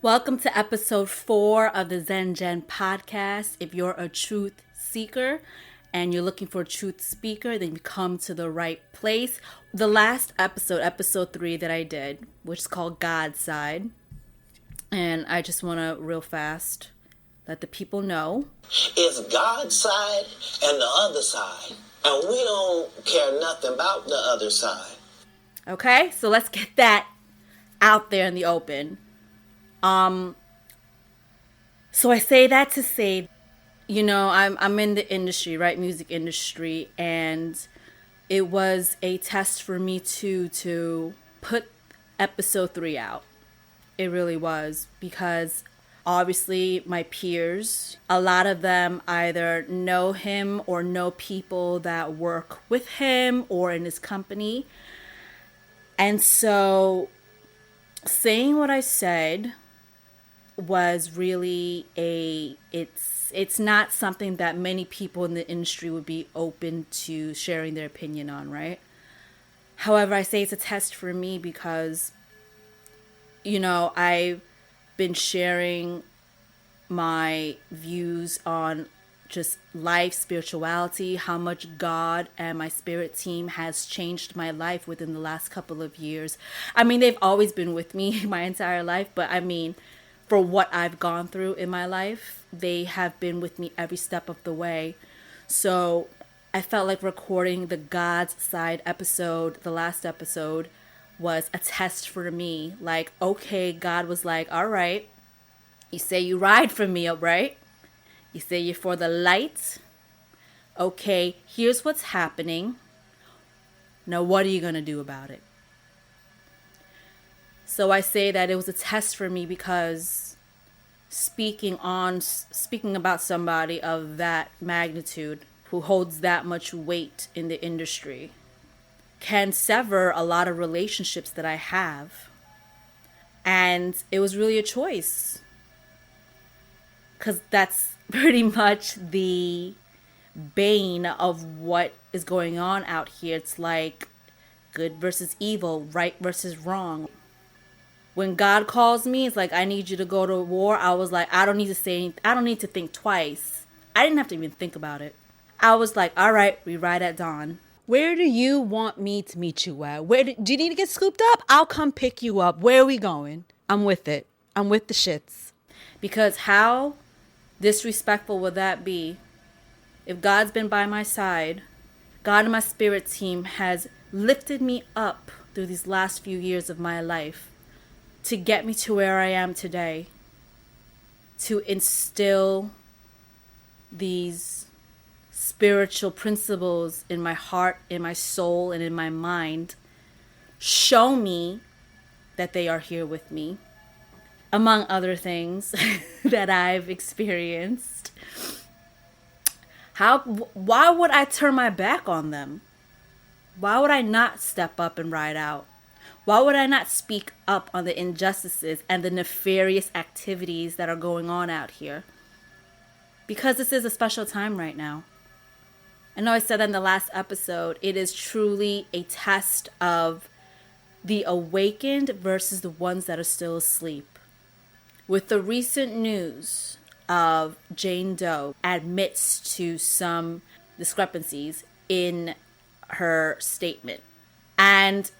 Welcome to episode 4 of the Zen Gen podcast. If you're a truth seeker and you're looking for a truth speaker, then you come to the right place. The last episode, episode 3 that I did, which is called God's Side, and I just want to real fast let the people know. It's God's side and the other side, and we don't care nothing about the other side. Okay, so let's get that out there in the open. So I say that to say, I'm in the industry, right? Music industry. And it was a test for me to put episode 3 out. It really was, because obviously my peers, a lot of them either know him or know people that work with him or in his company. And so saying what I said was really it's not something that many people in the industry would be open to sharing their opinion on, right? However, I say it's a test for me because, I've been sharing my views on just life, spirituality, how much God and my spirit team has changed my life within the last couple of years. I mean, they've always been with me my entire life, but I mean, for what I've gone through in my life, they have been with me every step of the way. So I felt like recording the God's Side episode, the last episode, was a test for me. Like, okay, God was like, all right, you say you ride for me, right? You say you're for the light. Okay, here's what's happening. Now, what are you going to do about it? So I say that it was a test for me because speaking about somebody of that magnitude who holds that much weight in the industry can sever a lot of relationships that I have. And it was really a choice, because that's pretty much the bane of what is going on out here. It's like good versus evil, right versus wrong. When God calls me, it's like, I need you to go to war. I was like, I don't need to think twice. I didn't have to even think about it. I was like, all right, we ride at dawn. Where do you want me to meet you at? Do you need to get scooped up? I'll come pick you up. Where are we going? I'm with it. I'm with the shits. Because how disrespectful would that be if God's been by my side? God and my spirit team has lifted me up through these last few years of my life to get me to where I am today, to instill these spiritual principles in my heart, in my soul, and in my mind. Show me that they are here with me, among other things that I've experienced. Why would I turn my back on them? Why would I not step up and ride out? Why would I not speak up on the injustices and the nefarious activities that are going on out here? Because this is a special time right now. I know I said in the last episode, it is truly a test of the awakened versus the ones that are still asleep. With the recent news of Jane Doe admits to some discrepancies in her statement, and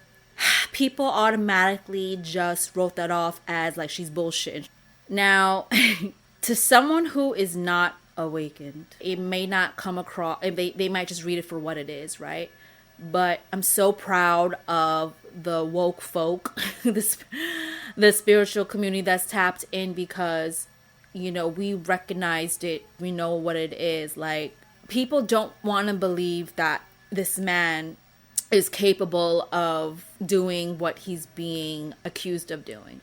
people automatically just wrote that off as like she's bullshitting. Now, to someone who is not awakened, it may not come across, they might just read it for what it is, right? But I'm so proud of the woke folk, the spiritual community that's tapped in, because, we recognized it. We know what it is. Like, people don't want to believe that this man is capable of doing what he's being accused of doing.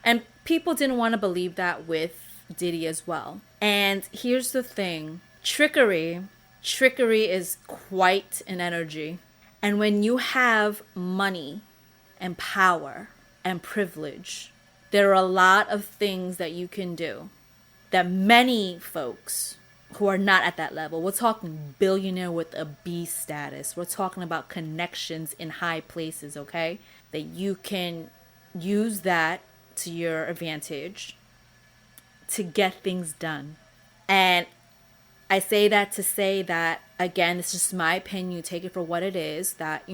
And people didn't want to believe that with Diddy as well. And here's the thing. Trickery is quite an energy. And when you have money and power and privilege, there are a lot of things that you can do that many folks who are not at that level. We're talking billionaire with a B status. We're talking about connections in high places, okay? That you can use that to your advantage to get things done. And I say that to say that, again, it's just my opinion. You take it for what it is, that,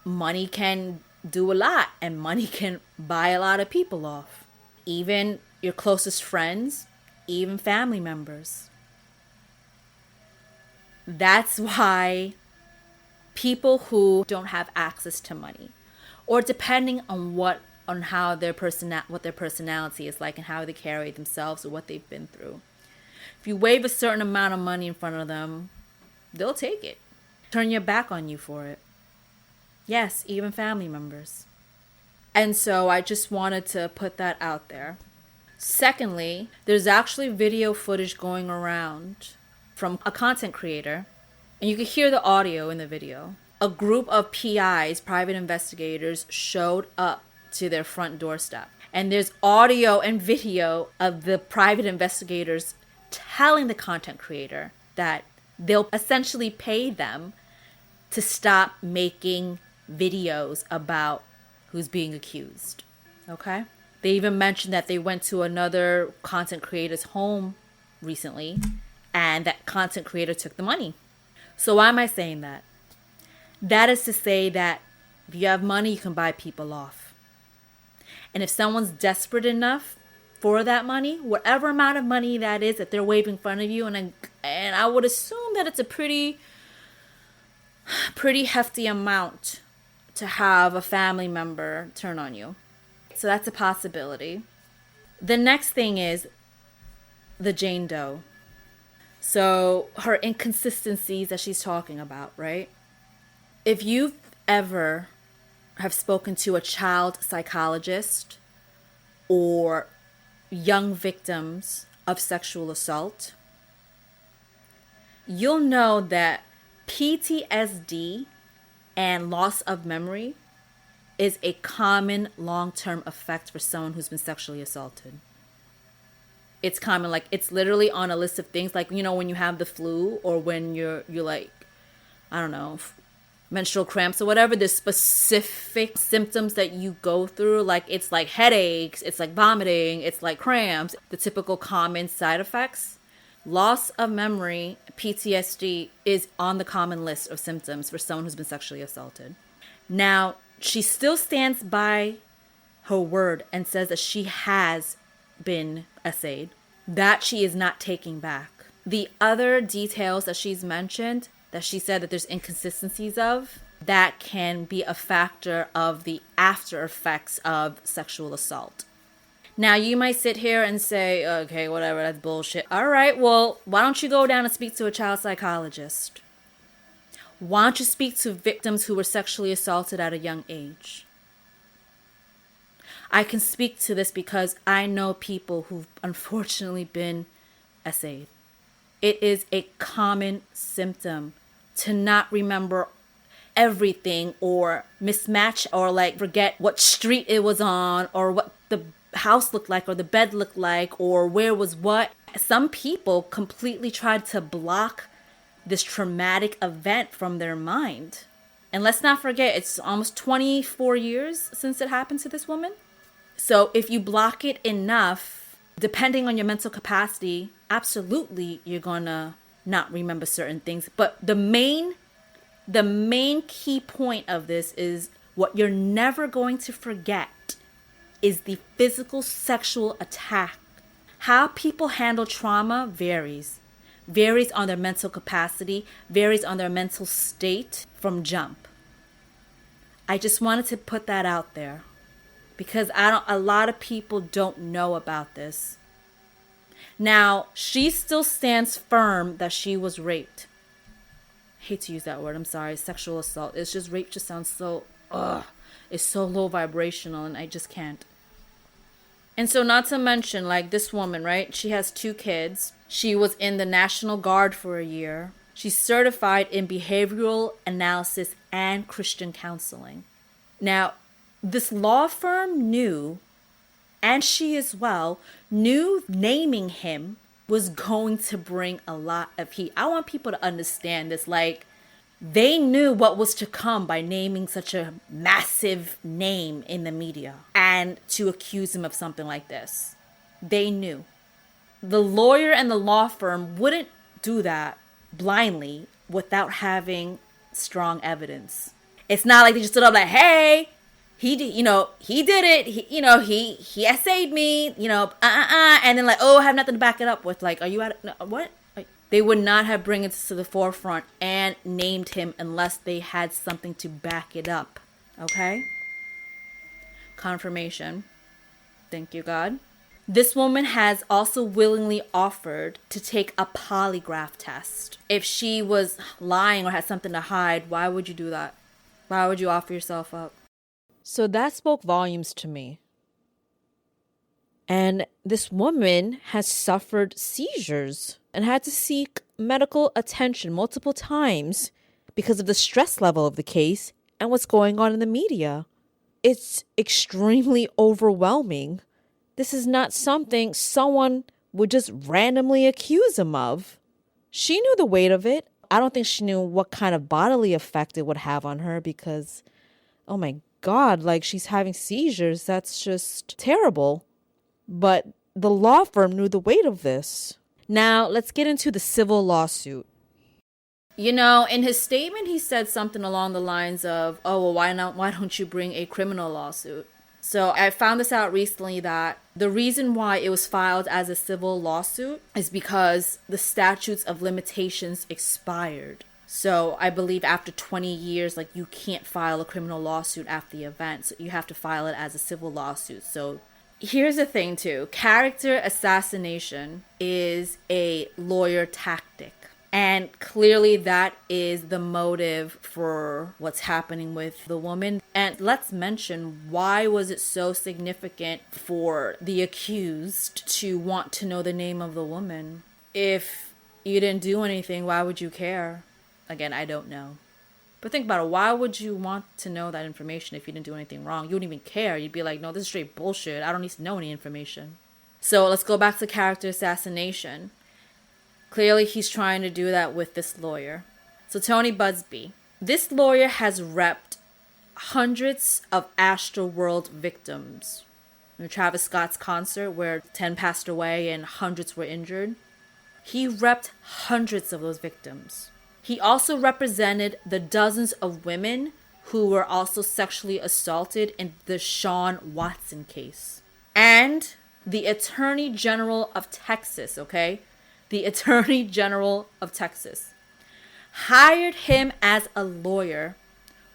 money can do a lot, and money can buy a lot of people off. Even your closest friends, even family members. That's why people who don't have access to money, or depending on what their personality is like and how they carry themselves or what they've been through. If you wave a certain amount of money in front of them, they'll take it. Turn your back on you for it. Yes, even family members. And so I just wanted to put that out there. Secondly, there's actually video footage going around from a content creator, and you can hear the audio in the video. A group of PIs, private investigators, showed up to their front doorstep. And there's audio and video of the private investigators telling the content creator that they'll essentially pay them to stop making videos about who's being accused. Okay? They even mentioned that they went to another content creator's home recently, and that content creator took the money. So why am I saying that? That is to say that if you have money, you can buy people off. And if someone's desperate enough for that money, whatever amount of money that is that they're waving in front of you, and I would assume that it's a pretty hefty amount to have a family member turn on you. So that's a possibility. The next thing is the Jane Doe. So her inconsistencies that she's talking about, right? If you've ever have spoken to a child psychologist or young victims of sexual assault, you'll know that PTSD and loss of memory is a common long-term effect for someone who's been sexually assaulted. It's common, like it's literally on a list of things, like, when you have the flu or when you're like, I don't know, menstrual cramps or whatever, there's specific symptoms that you go through. Like it's like headaches, it's like vomiting, it's like cramps, the typical common side effects. Loss of memory, PTSD, is on the common list of symptoms for someone who's been sexually assaulted. Now, she still stands by her word and says that she has been essayed, that she is not taking back. The other details that she's mentioned, that she said that there's inconsistencies of, that can be a factor of the after effects of sexual assault. Now, you might sit here and say, okay, whatever, that's bullshit. All right, well, why don't you go down and speak to a child psychologist? Why don't you speak to victims who were sexually assaulted at a young age? I can speak to this because I know people who've unfortunately been essayed. It is a common symptom to not remember everything, or mismatch, or like forget what street it was on, or what the house looked like, or the bed looked like, or where was what. Some people completely tried to block this traumatic event from their mind. And let's not forget, it's almost 24 years since it happened to this woman. So if you block it enough, depending on your mental capacity, absolutely you're gonna not remember certain things. But the main key point of this is what you're never going to forget is the physical sexual attack. How people handle trauma varies on their mental capacity, varies on their mental state from jump. I just wanted to put that out there because a lot of people don't know about this. Now, she still stands firm that she was raped. I hate to use that word, I'm sorry, sexual assault. It's just, rape just sounds so, it's so low vibrational, and I just can't. And so, not to mention, like this woman, right? She has 2 kids. She was in the National Guard for a year. She's certified in behavioral analysis and Christian counseling. Now, this law firm knew, and she as well, knew naming him was going to bring a lot of heat. I want people to understand this. Like, they knew what was to come by naming such a massive name in the media and to accuse him of something like this. They knew. The lawyer and the law firm wouldn't do that blindly without having strong evidence. It's not like they just stood up like, hey, he did, he did it. He essayed me, and then like, oh, I have nothing to back it up with. Like, are you what? They would not have bring it to the forefront and named him unless they had something to back it up. Okay? Confirmation. Thank you, God. This woman has also willingly offered to take a polygraph test. If she was lying or had something to hide, why would you do that? Why would you offer yourself up? So that spoke volumes to me. And this woman has suffered seizures and had to seek medical attention multiple times because of the stress level of the case and what's going on in the media. It's extremely overwhelming. This is not something someone would just randomly accuse him of. She knew the weight of it. I don't think she knew what kind of bodily effect it would have on her because, oh my God, like she's having seizures. That's just terrible. But the law firm knew the weight of this. Now, let's get into the civil lawsuit. In his statement, he said something along the lines of, oh, well, why don't you bring a criminal lawsuit? So I found this out recently that the reason why it was filed as a civil lawsuit is because the statutes of limitations expired. So I believe after 20 years, like you can't file a criminal lawsuit after the event. So you have to file it as a civil lawsuit. So here's the thing too. Character assassination is a lawyer tactic. And clearly that is the motive for what's happening with the woman. And let's mention, why was it so significant for the accused to want to know the name of the woman? If you didn't do anything, why would you care? Again, I don't know. But think about it. Why would you want to know that information if you didn't do anything wrong? You wouldn't even care. You'd be like, no, this is straight bullshit. I don't need to know any information. So let's go back to character assassination. Clearly, he's trying to do that with this lawyer. So Tony Busby. This lawyer has repped hundreds of Astroworld victims. Travis Scott's concert where 10 passed away and hundreds were injured. He repped hundreds of those victims. He also represented the dozens of women who were also sexually assaulted in the Sean Watson case. And the Attorney General of Texas, okay? The Attorney General of Texas hired him as a lawyer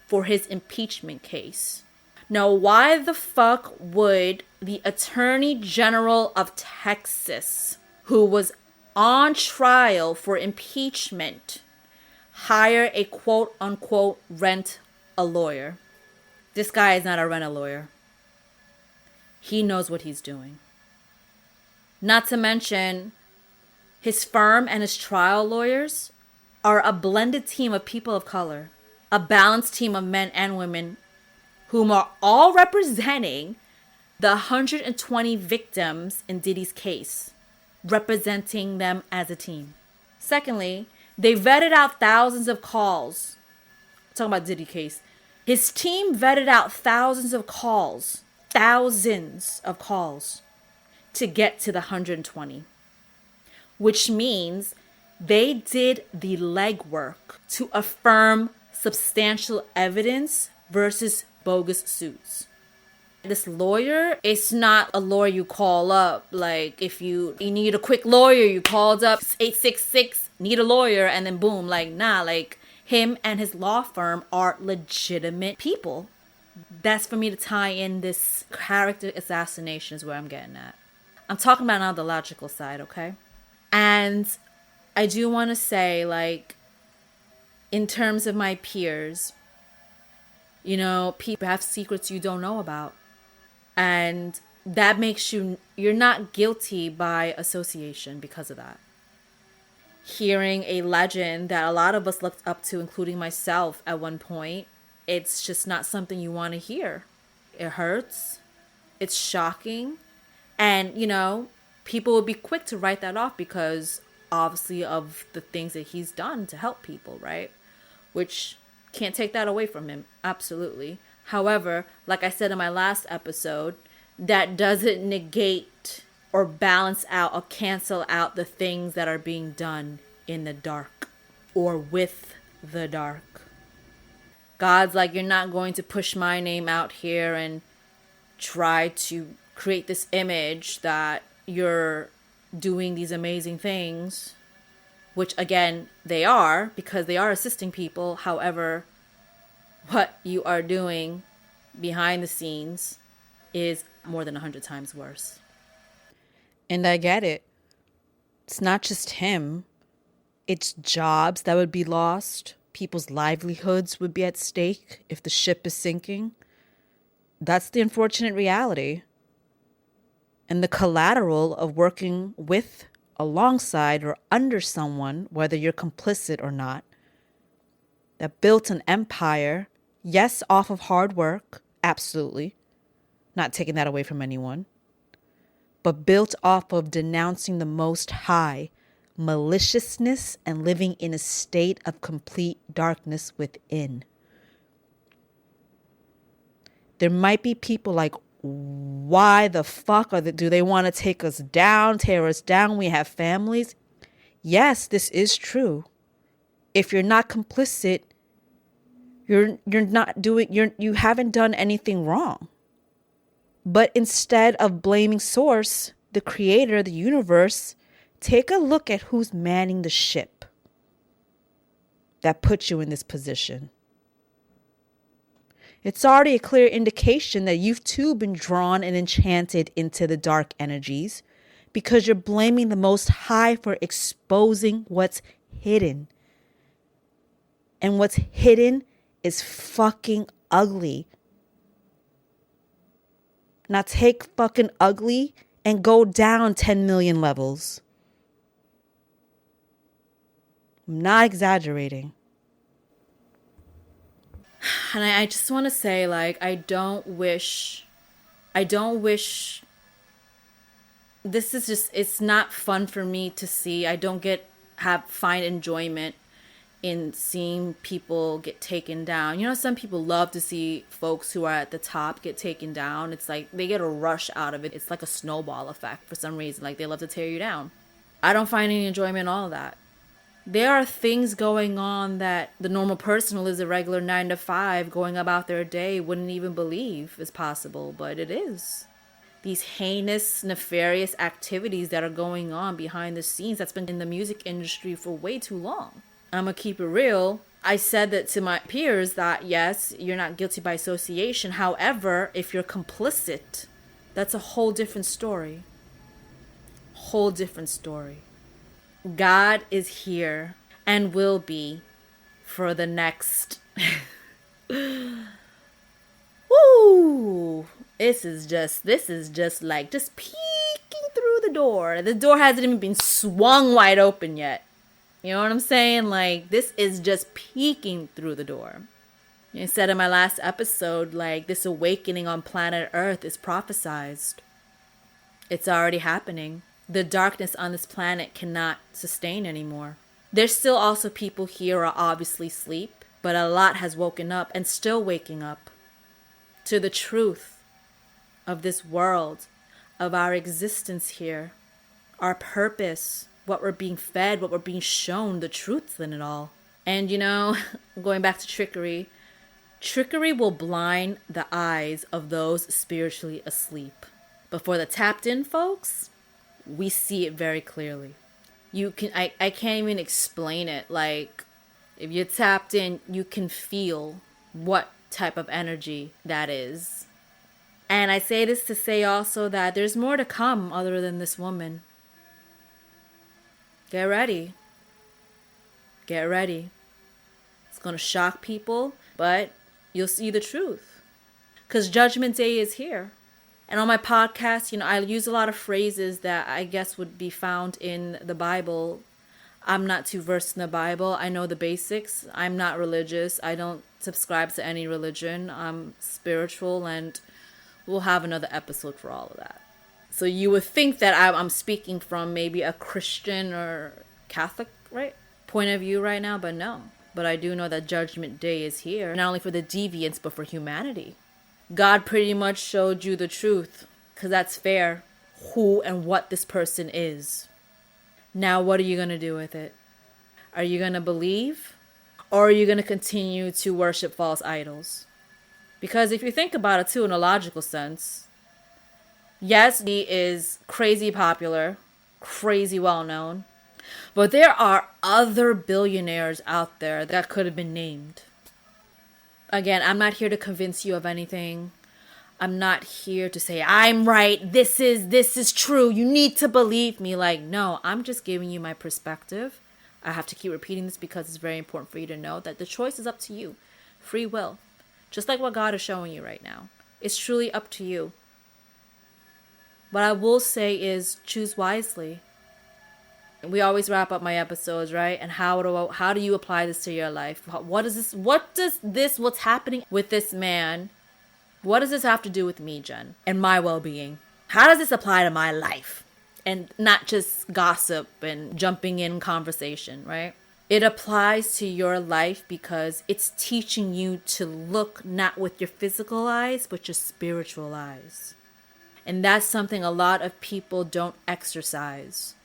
for his impeachment case. Now, why the fuck would the Attorney General of Texas, who was on trial for impeachment, hire a quote-unquote rent-a-lawyer? This guy is not a rent-a-lawyer. He knows what he's doing. Not to mention, his firm and his trial lawyers are a blended team of people of color, a balanced team of men and women whom are all representing the 120 victims in Diddy's case, representing them as a team. Secondly, they vetted out thousands of calls. I'm talking about Diddy case. His team vetted out thousands of calls to get to the 120. Which means they did the legwork to affirm substantial evidence versus bogus suits. This lawyer is not a lawyer you call up. Like if you need a quick lawyer, you called up 866, need a lawyer, and then boom, like nah, like him and his law firm are legitimate people. That's for me to tie in this character assassination is where I'm getting at. I'm talking about now the logical side, okay? And I do want to say, like, in terms of my peers, people have secrets you don't know about. And that makes you're not guilty by association because of that. Hearing a legend that a lot of us looked up to, including myself at one point, it's just not something you want to hear. It hurts. It's shocking. And, people will be quick to write that off because obviously of the things that he's done to help people, right? Which can't take that away from him. Absolutely. However, like I said in my last episode, that doesn't negate or balance out or cancel out the things that are being done in the dark or with the dark. God's like, you're not going to push my name out here and try to create this image that you're doing these amazing things, which again, they are, because they are assisting people. However, what you are doing behind the scenes is more than 100 times worse. And I get it. It's not just him. It's jobs that would be lost. People's livelihoods would be at stake if the ship is sinking. That's the unfortunate reality. And the collateral of working with, alongside, or under someone, whether you're complicit or not, that built an empire, yes, off of hard work, absolutely, not taking that away from anyone, but built off of denouncing the Most High, maliciousness, and living in a state of complete darkness within. There might be people like, why the fuck do they want to take us down, tear us down? We have families. Yes, this is true. If you're not complicit, you haven't done anything wrong. But instead of blaming source, the creator, the universe, take a look at who's manning the ship that put you in this position. It's already a clear indication that you've too been drawn and enchanted into the dark energies because you're blaming the Most High for exposing what's hidden. And what's hidden is fucking ugly. Now take fucking ugly and go down 10 million levels. I'm not exaggerating. And I just want to say, like, I don't wish, this is just, it's not fun for me to see. I don't find enjoyment in seeing people get taken down. You know, some people love to see folks who are at the top get taken down. It's like they get a rush out of it. It's like a snowball effect for some reason. Like they love to tear you down. I don't find any enjoyment in all of that. There are things going on that the normal person who lives a regular 9 to 5 going about their day wouldn't even believe is possible, but it is. These heinous, nefarious activities that are going on behind the scenes that's been in the music industry for way too long. I'm gonna keep it real. I said that to my peers that yes, you're not guilty by association. However, if you're complicit, that's a whole different story. Whole different story. God is here and will be for the next woo. This is just like just peeking through the door. The door hasn't even been swung wide open yet. You know what I'm saying? Like, this is just peeking through the door. I said in my last episode, like, this awakening on planet Earth is prophesized. It's already happening. The darkness on this planet cannot sustain anymore. There's still also people here who are obviously asleep, but a lot has woken up and still waking up to the truth of this world, of our existence here, our purpose, what we're being fed, what we're being shown, the truth in it all. And you know, going back to trickery will blind the eyes of those spiritually asleep. But for the tapped in folks, we see it very clearly. I can't even explain it. Like, if you're tapped in, you can feel what type of energy that is. And I say this to say also that there's more to come other than this woman. Get ready. Get ready. It's going to shock people, but you'll see the truth. Because Judgment Day is here. And on my podcast, you know, I use a lot of phrases that I guess would be found in the Bible. I'm not too versed in the Bible. I know the basics. I'm not religious. I don't subscribe to any religion. I'm spiritual, and we'll have another episode for all of that. So you would think that I'm speaking from maybe a Christian or Catholic, right, point of view right now, but no. But I do know that Judgment Day is here, not only for the deviants, but for humanity. God pretty much showed you the truth, because that's fair. who and what this person is. Now, what are you going to do with it? Are you going to believe? Or are you going to continue to worship false idols? Because if you think about it too in a logical sense, yes, he is crazy popular, crazy well known, but there are other billionaires out there that could have been named. Again, I'm not here to convince you of anything. I'm not here to say I'm right. This is true. You need to believe me. Like, no, I'm just giving you my perspective. I have to keep repeating this because it's very important for you to know that the choice is up to you. Free will. Just like what God is showing you right now. It's truly up to you. What I will say is choose wisely. We always wrap up my episodes, right? And how do you apply this to your life? What's happening with this man? What does this have to do with me, Jen, and my well-being? How does this apply to my life? And not just gossip and jumping in conversation, right? It applies to your life because it's teaching you to look not with your physical eyes, but your spiritual eyes. And that's something a lot of people don't exercise.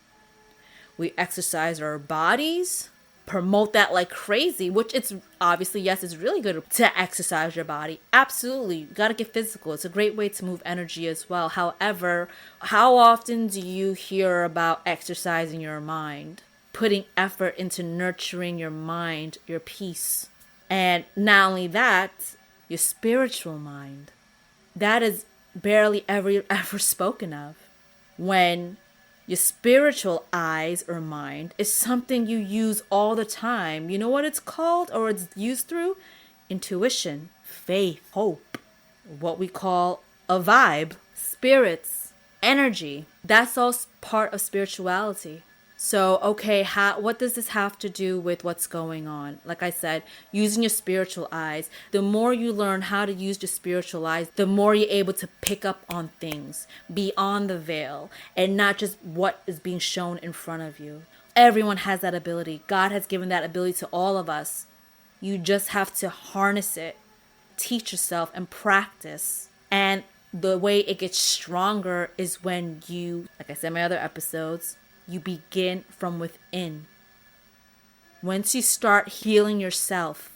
We exercise our bodies, promote that like crazy, which it's obviously, yes, it's really good to exercise your body. Absolutely. You got to get physical. It's a great way to move energy as well. However, how often do you hear about exercising your mind, putting effort into nurturing your mind, your peace? And not only that, your spiritual mind. That is barely ever spoken of. When your spiritual eyes or mind is something you use all the time. You know what it's called or it's used through? Intuition, faith, hope, what we call a vibe, spirits, energy. That's all part of spirituality. So, okay, what does this have to do with what's going on? Like I said, using your spiritual eyes. The more you learn how to use your spiritual eyes, the more you're able to pick up on things beyond the veil and not just what is being shown in front of you. Everyone has that ability. God has given that ability to all of us. You just have to harness it, teach yourself, and practice. And the way it gets stronger is when you, like I said in my other episodes, you begin from within. Once you start healing yourself,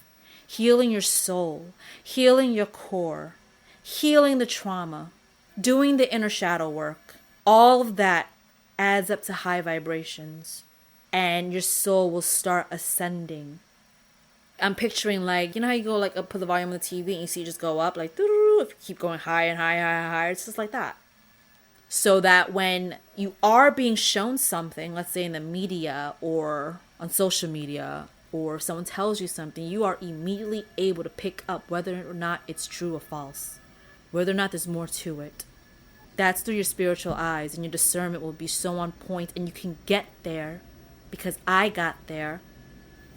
healing your soul, healing your core, healing the trauma, doing the inner shadow work, all of that adds up to high vibrations and your soul will start ascending. I'm picturing like, you know how you go like up, put the volume on the TV and you see it just go up like, if you keep going higher and higher and higher, it's just like that. So that when you are being shown something, let's say in the media or on social media, or if someone tells you something, you are immediately able to pick up whether or not it's true or false, whether or not there's more to it. That's through your spiritual eyes, and your discernment will be so on point, and you can get there because I got there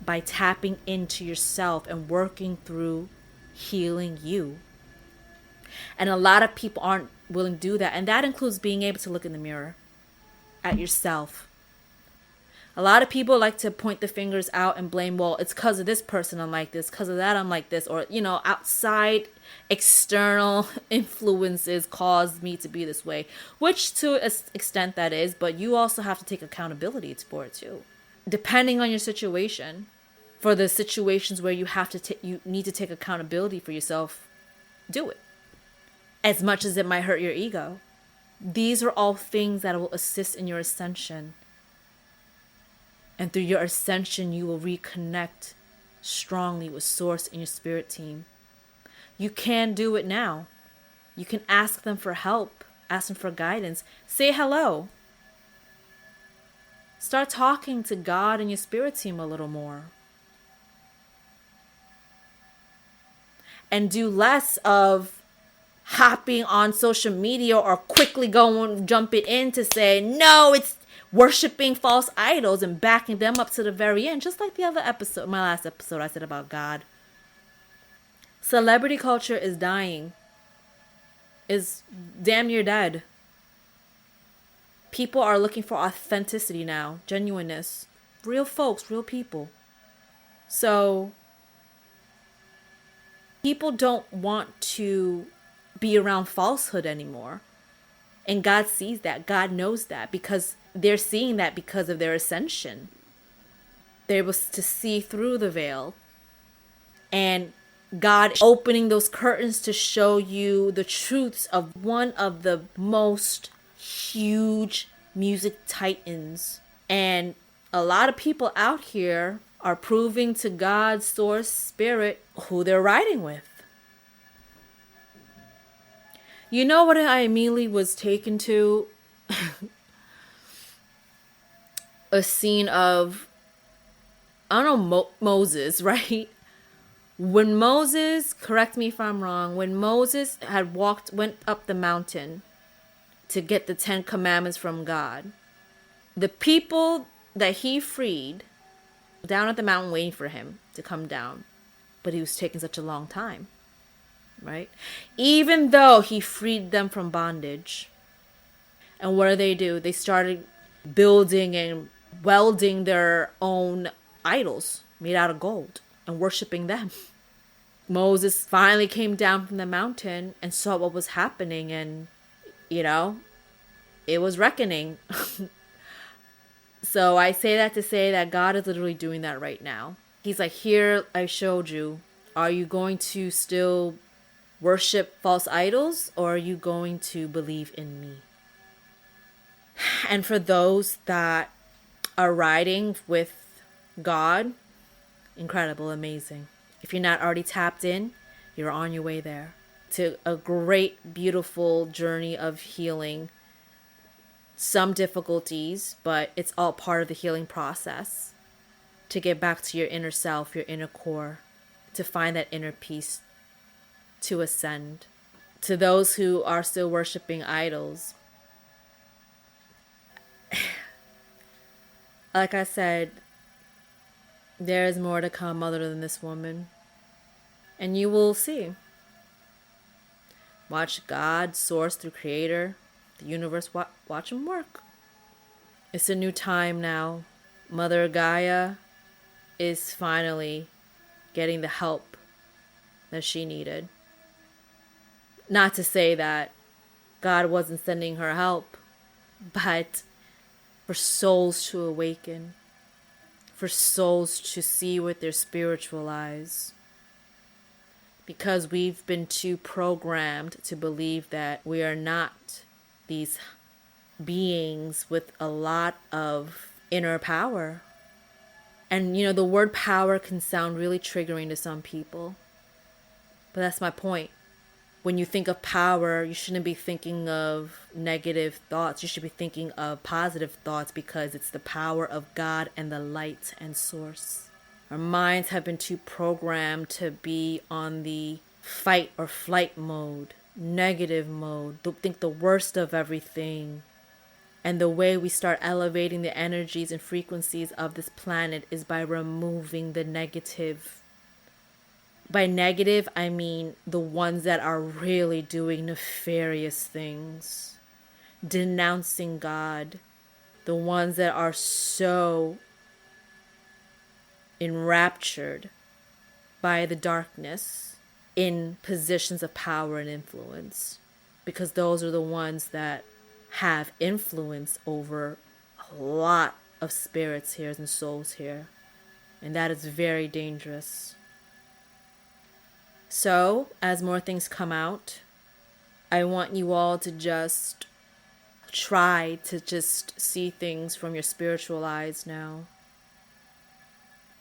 by tapping into yourself and working through healing you. And a lot of people aren't willing to do that. And that includes being able to look in the mirror at yourself. A lot of people like to point the fingers out and blame, well, it's because of this person I'm like this, because of that I'm like this, or, outside external influences caused me to be this way, which to an extent that is, but you also have to take accountability for it too. Depending on your situation, for the situations where you need to take accountability for yourself, do it. As much as it might hurt your ego. These are all things that will assist in your ascension. And through your ascension, you will reconnect strongly with Source and your spirit team. You can do it now. You can ask them for help, ask them for guidance. Say hello. Start talking to God and your spirit team a little more. And do less of hopping on social media or quickly jumping in to say, no, it's worshiping false idols and backing them up to the very end. Just like the other episode, my last episode I said about God. Celebrity culture is dying. Is damn near dead. People are looking for authenticity now, genuineness. Real folks, real people. So people don't want to be around falsehood anymore. And God sees that. God knows that because they're seeing that because of their ascension. They're able to see through the veil. And God opening those curtains to show you the truths of one of the most huge music titans. And a lot of people out here are proving to God's source spirit who they're riding with. You know what I immediately was taken to? A scene of, I don't know, Moses, right? When Moses, correct me if I'm wrong, when Moses went up the mountain to get the 10 Commandments from God, the people that he freed down at the mountain waiting for him to come down, but he was taking such a long time, right? Even though he freed them from bondage. And what do? They started building and welding their own idols made out of gold and worshiping them. Moses finally came down from the mountain and saw what was happening, and it was reckoning. So I say that to say that God is literally doing that right now. He's like, here, I showed you. Are you going to still worship false idols, or are you going to believe in me? And for those that are riding with God, incredible, amazing. If you're not already tapped in, you're on your way there to a great, beautiful journey of healing. Some difficulties, but it's all part of the healing process. To get back to your inner self, your inner core, to find that inner peace, to ascend. To those who are still worshiping idols, like I said, there is more to come other than this woman. And you will see. Watch God, source through creator, the universe, watch him work. It's a new time now. Mother Gaia is finally getting the help that she needed. Not to say that God wasn't sending her help, but for souls to awaken, for souls to see with their spiritual eyes. Because we've been too programmed to believe that we are not these beings with a lot of inner power. And the word power can sound really triggering to some people. But that's my point. When you think of power, you shouldn't be thinking of negative thoughts. You should be thinking of positive thoughts, because it's the power of God and the light and source. Our minds have been too programmed to be on the fight or flight mode, negative mode, think the worst of everything. And the way we start elevating the energies and frequencies of this planet is by removing the negative. By negative, I mean the ones that are really doing nefarious things, denouncing God, the ones that are so enraptured by the darkness in positions of power and influence, because those are the ones that have influence over a lot of spirits here and souls here, and that is very dangerous. So, as more things come out, I want you all to just try to just see things from your spiritual eyes now.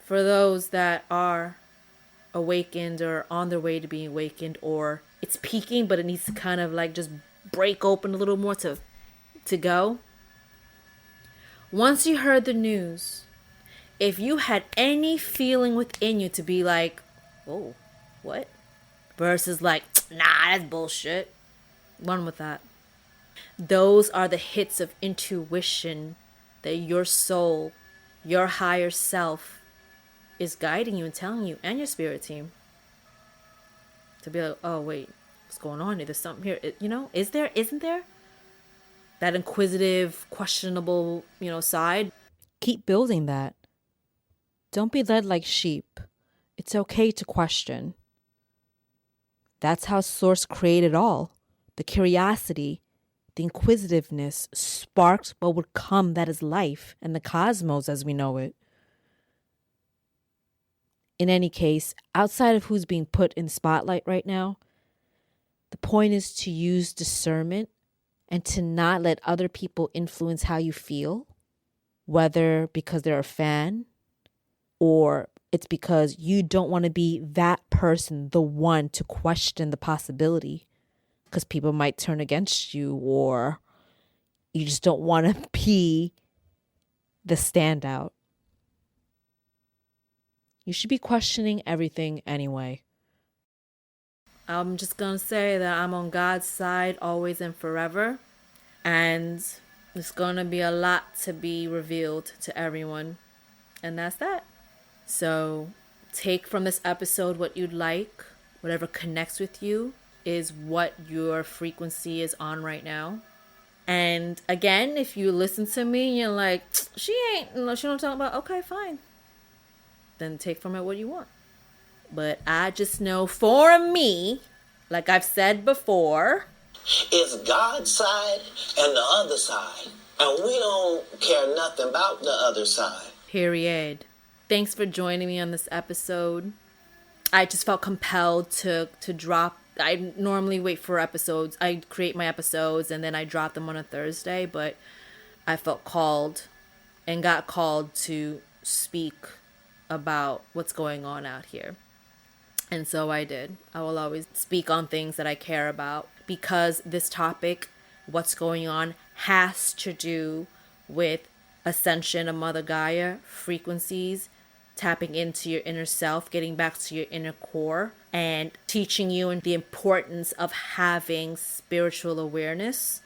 For those that are awakened or on their way to being awakened, or it's peaking but it needs to kind of like just break open a little more to go. Once you heard the news, if you had any feeling within you to be like, oh, what? Versus like, nah, that's bullshit. Run with that. Those are the hits of intuition that your soul, your higher self, is guiding you and telling you, and your spirit team, to be like, oh wait, what's going on here? There's something here. Isn't there? That inquisitive, questionable, side. Keep building that. Don't be led like sheep. It's okay to question. That's how Source created all. The curiosity the inquisitiveness sparks what would come, that is life and the cosmos as we know it. In any case, outside of who's being put in the spotlight right now, the point is to use discernment and to not let other people influence how you feel, whether because they're a fan or it's because you don't want to be that person, the one to question the possibility, because people might turn against you, or you just don't want to be the standout. You should be questioning everything anyway. I'm just going to say that I'm on God's side always and forever. And it's going to be a lot to be revealed to everyone. And that's that. So take from this episode what you'd like. Whatever connects with you is what your frequency is on right now. And again, if you listen to me and you're like, she don't talk about, okay, fine. Then take from it what you want. But I just know for me, like I've said before, it's God's side and the other side. And we don't care nothing about the other side. Period. Thanks for joining me on this episode. I just felt compelled to drop. I normally wait for episodes. I create my episodes and then I drop them on a Thursday, but I felt called and got called to speak about what's going on out here. And so I did. I will always speak on things that I care about because this topic, what's going on, has to do with ascension of Mother Gaia, frequencies, tapping into your inner self, getting back to your inner core, and teaching you the importance of having spiritual awareness.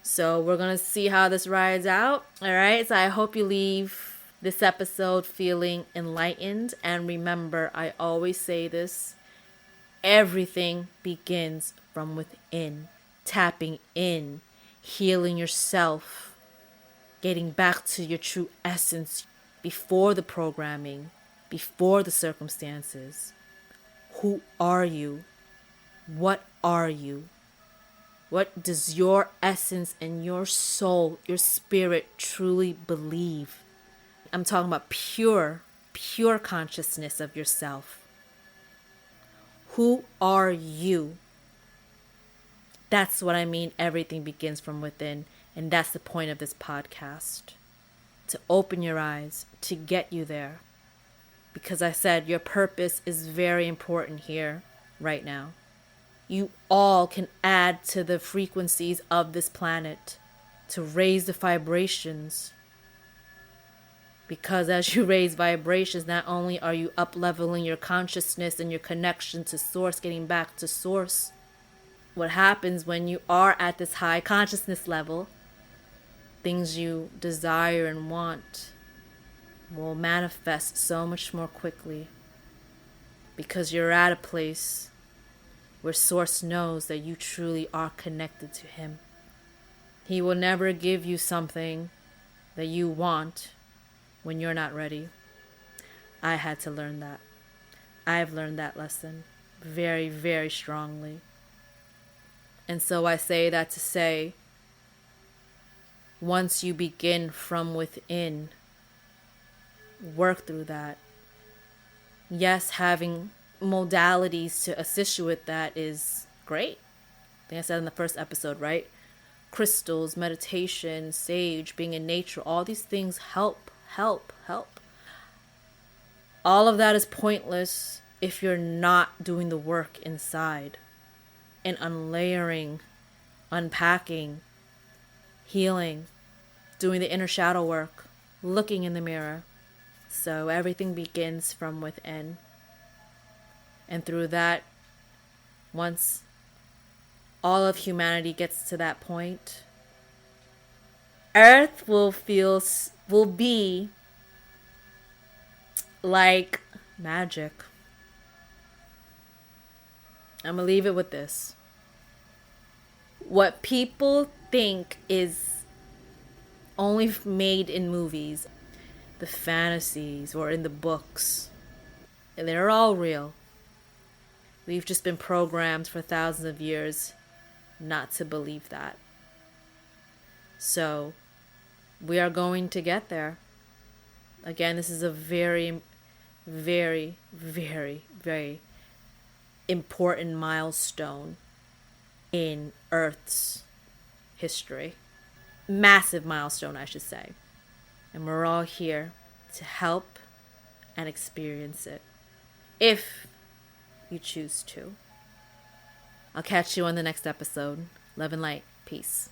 So we're going to see how this rides out. All right. So I hope you leave this episode feeling enlightened. And remember, I always say this, everything begins from within. Tapping in, healing yourself, getting back to your true essence before the programming, before the circumstances. Who are you? What are you? What does your essence and your soul, your spirit truly believe? I'm talking about pure consciousness of yourself. Who are you? That's what I mean. Everything begins from within. And that's the point of this podcast. To open your eyes, to get you there. Because I said your purpose is very important here, right now. You all can add to the frequencies of this planet to raise the vibrations. Because as you raise vibrations, not only are you up-leveling your consciousness and your connection to source, getting back to source. What happens when you are at this high consciousness level, things you desire and want will manifest so much more quickly. Because you're at a place where source knows that you truly are connected to him. He will never give you something that you want when you're not ready. I had to learn that. I've learned that lesson very, very strongly. And so I say that to say, once you begin from within, work through that. Yes, having modalities to assist you with that is great. I think I said in the first episode, right? Crystals, meditation, sage, being in nature, all these things help. All of that is pointless if you're not doing the work inside and unlayering, unpacking, healing, doing the inner shadow work, looking in the mirror. So everything begins from within. And through that, once all of humanity gets to that point, Earth will be like magic. I'm gonna leave it with this. What people think is only made in movies, the fantasies, or in the books, they're all real. We've just been programmed for thousands of years not to believe that. So we are going to get there. Again, this is a very, very, very, very important milestone in Earth's history. Massive milestone, I should say. And we're all here to help and experience it, if you choose to. I'll catch you on the next episode. Love and light. Peace.